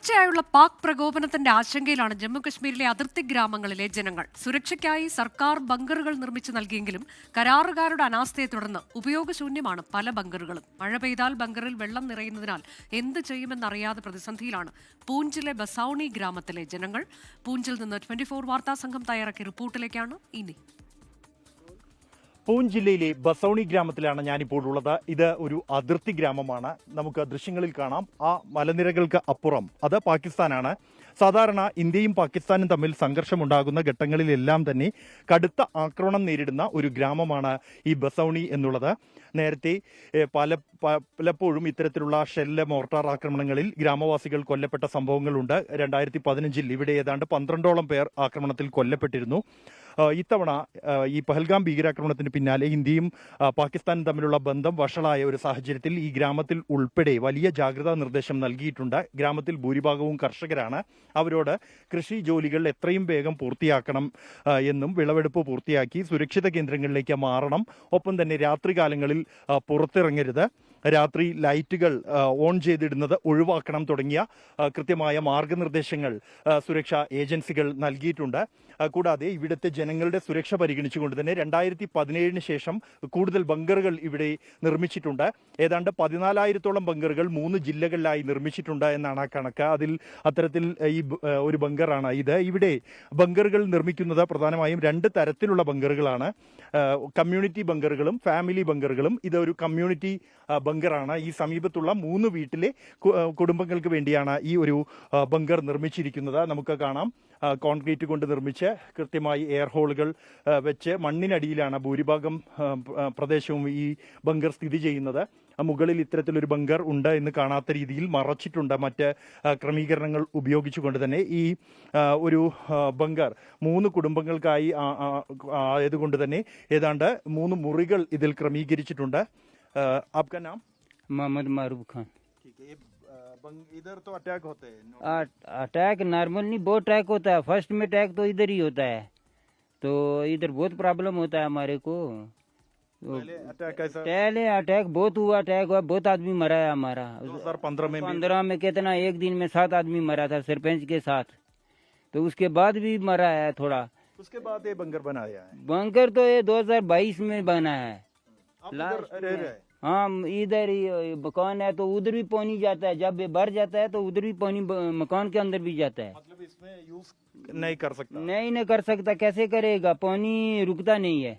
തുടർച്ചയായുള്ള പാക് പ്രകോപനത്തിന്റെ ആശങ്കയിലാണ് ജമ്മുകശ്മീരിലെ അതിർത്തി ഗ്രാമങ്ങളിലെ ജനങ്ങൾ. സുരക്ഷയ്ക്കായി സർക്കാർ ബങ്കറുകൾ നിർമ്മിച്ചു നൽകിയെങ്കിലും കരാറുകാരുടെ അനാസ്ഥയെ തുടർന്ന് ഉപയോഗശൂന്യമാണ് പല ബങ്കറുകളും. മഴ പെയ്താൽ ബങ്കറിൽ വെള്ളം നിറയുന്നതിനാൽ എന്ത് ചെയ്യുമെന്നറിയാതെ പ്രതിസന്ധിയിലാണ് പൂഞ്ചിലെ ബസൌണി ഗ്രാമത്തിലെ ജനങ്ങൾ. പൂഞ്ചിൽ നിന്ന് 24 വാർത്താ സംഘം തയ്യാറാക്കിയ റിപ്പോർട്ടിലേക്കാണ് ഇനി. പൂഞ്ച് ജില്ലയിലെ ബസൌണി ഗ്രാമത്തിലാണ് ഞാനിപ്പോൾ ഉള്ളത്. ഇത് ഒരു അതിർത്തി ഗ്രാമമാണ്. നമുക്ക് ദൃശ്യങ്ങളിൽ കാണാം, ആ മലനിരകൾക്ക് അപ്പുറം അത് പാകിസ്ഥാനാണ്. സാധാരണ ഇന്ത്യയും പാകിസ്ഥാനും തമ്മിൽ സംഘർഷമുണ്ടാകുന്ന ഘട്ടങ്ങളിലെല്ലാം തന്നെ കടുത്ത ആക്രമണം നേരിടുന്ന ഒരു ഗ്രാമമാണ് ഈ ബസൌണി എന്നുള്ളത്. നേരത്തെ പലപ്പോഴും ഇത്തരത്തിലുള്ള ഷെല്ല് മോർട്ടാർ ആക്രമണങ്ങളിൽ ഗ്രാമവാസികൾ കൊല്ലപ്പെട്ട സംഭവങ്ങളുണ്ട്. 2015 ഇവിടെ ഏതാണ്ട് 12ഓളം പേർ ആക്രമണത്തിൽ കൊല്ലപ്പെട്ടിരുന്നു. ഇത്തവണ ഈ പഹൽഗാം ഭീകരാക്രമണത്തിന് പിന്നാലെ ഇന്ത്യയും പാകിസ്ഥാനും തമ്മിലുള്ള ബന്ധം വഷളായ ഒരു സാഹചര്യത്തിൽ ഈ ഗ്രാമത്തിൽ ഉൾപ്പെടെ വലിയ ജാഗ്രതാ നിർദ്ദേശം നൽകിയിട്ടുണ്ട്. ഗ്രാമത്തിൽ ഭൂരിഭാഗവും കർഷകരാണ്. അവരോട് കൃഷി ജോലികൾ എത്രയും വേഗം പൂർത്തിയാക്കണം എന്നും വിളവെടുപ്പ് പൂർത്തിയാക്കി സുരക്ഷിത കേന്ദ്രങ്ങളിലേക്ക് മാറണം. ഒപ്പം തന്നെ രാത്രികാലങ്ങളിൽ പുറത്തിറങ്ങരുത്, രാത്രി ലൈറ്റുകൾ ഓൺ ചെയ്തിടുന്നത് ഒഴിവാക്കണം തുടങ്ങിയ കൃത്യമായ മാർഗനിർദ്ദേശങ്ങൾ സുരക്ഷാ ഏജൻസികൾ നൽകിയിട്ടുണ്ട്. കൂടാതെ ഇവിടുത്തെ ജനങ്ങളുടെ സുരക്ഷ പരിഗണിച്ചുകൊണ്ട് തന്നെ 2017 ശേഷം കൂടുതൽ ബങ്കറുകൾ ഇവിടെ നിർമ്മിച്ചിട്ടുണ്ട്. ഏതാണ്ട് 14,000-ഓളം ബങ്കറുകൾ 3 ജില്ലകളിലായി നിർമ്മിച്ചിട്ടുണ്ട് എന്നാണ് ആ കണക്ക്. അത്തരത്തിൽ ഈ ഒരു ബങ്കറാണ് ഇത്. ഇവിടെ ബങ്കറുകൾ നിർമ്മിക്കുന്നത് പ്രധാനമായും 2 തരത്തിലുള്ള ബങ്കറുകളാണ്. Community ബങ്കറുകളും family ബങ്കറുകളും. ഇതൊരു കമ്മ്യൂണിറ്റി ബങ്കറാണ്. ഈ സമീപത്തുള്ള 3 വീട്ടിലെ കുടുംബങ്ങൾക്ക് വേണ്ടിയാണ് ഈ ഒരു ബങ്കർ നിർമ്മിച്ചിരിക്കുന്നത്. നമുക്ക് കാണാം, കോൺക്രീറ്റ് കൊണ്ട് നിർമ്മിച്ച് കൃത്യമായി എയർ ഹോളുകൾ വെച്ച് മണ്ണിനടിയിലാണ് ഭൂരിഭാഗം പ്രദേശവും ഈ ബങ്കർ സ്ഥിതി ചെയ്യുന്നത്. മുകളിൽ ഇത്തരത്തിലൊരു ബങ്കർ ഉണ്ട് എന്ന് കാണാത്ത രീതിയിൽ മറച്ചിട്ടുണ്ട് മറ്റ് ക്രമീകരണങ്ങൾ ഉപയോഗിച്ചുകൊണ്ട് തന്നെ. ഈ ഒരു ബങ്കർ 3 കുടുംബങ്ങൾക്കായി ആയതുകൊണ്ട് തന്നെ ഏതാണ്ട് 3 മുറികൾ ഇതിൽ ക്രമീകരിച്ചിട്ടുണ്ട്. आपका नाम? मोहम्मद मारूफ खान। ठीक है, इधर तो अटैक होते हैं? अटैक नॉर्मल नहीं, बहुत अटैक होता है। फर्स्ट में अटैक तो इधर ही होता है, तो इधर बहुत प्रॉब्लम होता है हमारे को। पहले अटैक बहुत हुआ, बहुत आदमी मरा है हमारा। 2015 में कितना, एक दिन में 7 आदमी मरा था सरपंच के साथ। तो उसके बाद भी मरा है थोड़ा। उसके बाद ये बंकर बनाया है? बंकर तो ये 2022 में बना है। हाँ, इधर ही मकान है तो उधर भी पानी जाता है। जब ये भर जाता है तो उधर भी पानी मकान के अंदर भी जाता है। मतलब इसमें यूज नहीं कर सकता? नहीं कर सकता, कैसे करेगा? पानी रुकता नहीं है,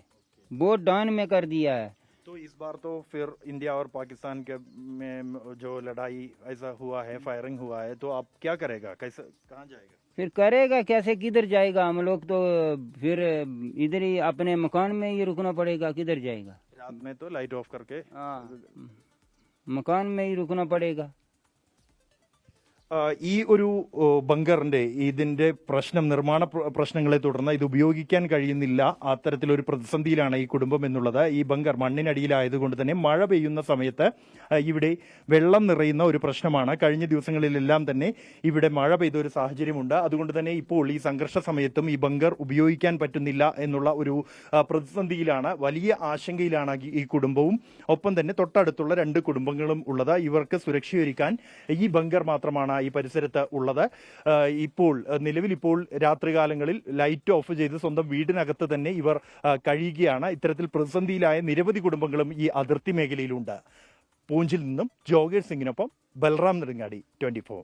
बहुत डाउन में कर दिया है। तो इस बार तो फिर इंडिया और पाकिस्तान के में जो लड़ाई ऐसा हुआ है, फायरिंग हुआ है, तो आप क्या करेगा? कैसे, कहाँ जाएगा? फिर करेगा कैसे, किधर जाएगा? हम लोग तो फिर इधर ही अपने मकान में ही रुकना पड़ेगा। किधर जाएगा? रात में तो लाइट ऑफ करके मकान में ही रुकना पड़ेगा। ഈ ഒരു ബങ്കറിന്റെ ഇതിന്റെ നിർമ്മാണ പ്രശ്നങ്ങളെ തുടർന്ന് ഇത് ഉപയോഗിക്കാൻ കഴിയുന്നില്ല. അത്തരത്തിലൊരു പ്രതിസന്ധിയിലാണ് ഈ കുടുംബം എന്നുള്ളത്. ഈ ബങ്കർ മണ്ണിനടിയിലായതുകൊണ്ട് തന്നെ മഴ പെയ്യുന്ന സമയത്ത് ഇവിടെ വെള്ളം നിറയുന്ന ഒരു പ്രശ്നമാണ്. കഴിഞ്ഞ ദിവസങ്ങളിലെല്ലാം തന്നെ ഇവിടെ മഴ പെയ്ത ഒരു സാഹചര്യമുണ്ട്. അതുകൊണ്ട് തന്നെ ഇപ്പോൾ ഈ സംഘർഷ സമയത്തും ഈ ബങ്കർ ഉപയോഗിക്കാൻ പറ്റുന്നില്ല എന്നുള്ള ഒരു പ്രതിസന്ധിയിലാണ്. വലിയ ആശങ്കയിലാണ് ഈ കുടുംബവും ഒപ്പം തന്നെ തൊട്ടടുത്തുള്ള 2 കുടുംബങ്ങളും ഉള്ളത്. ഇവർക്ക് സുരക്ഷയൊരുക്കാൻ ഈ ബങ്കർ മാത്രമാണ് ഈ പരിസരത്ത് ഉള്ളത്. നിലവിൽ ഇപ്പോൾ രാത്രികാലങ്ങളിൽ ലൈറ്റ് ഓഫ് ചെയ്ത് സ്വന്തം വീടിനകത്ത് തന്നെ ഇവർ കഴിയുകയാണ്. ഇത്തരത്തിൽ പ്രതിസന്ധിയിലായ നിരവധി കുടുംബങ്ങളും ഈ അതിർത്തി മേഖലയിലുണ്ട്. പൂഞ്ചിൽ നിന്നും ജോഗേഷ് സിംഗിനൊപ്പം ബൽറാം നെടുങ്ങാടി, 24.